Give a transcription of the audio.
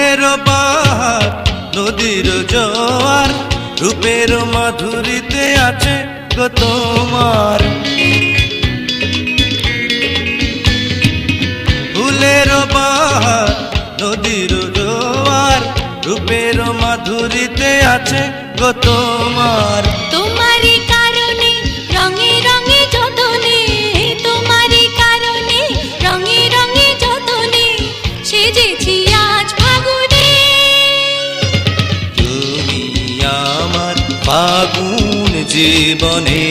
ফুলের বাহার নদীর জোয়ার রূপের মাধুরীতে আছে গো তোমার। ফুলের বাহার নদীর জোয়ার রূপের মাধুরীতে আছে গো তোমার। তোমারই কারণে রঙে রঙে যতনে, তোমারই কারণে রঙে রঙে যতনে সেজেছি আজ ফাগুনে। তুমি আমার ফাগুন জীবনে।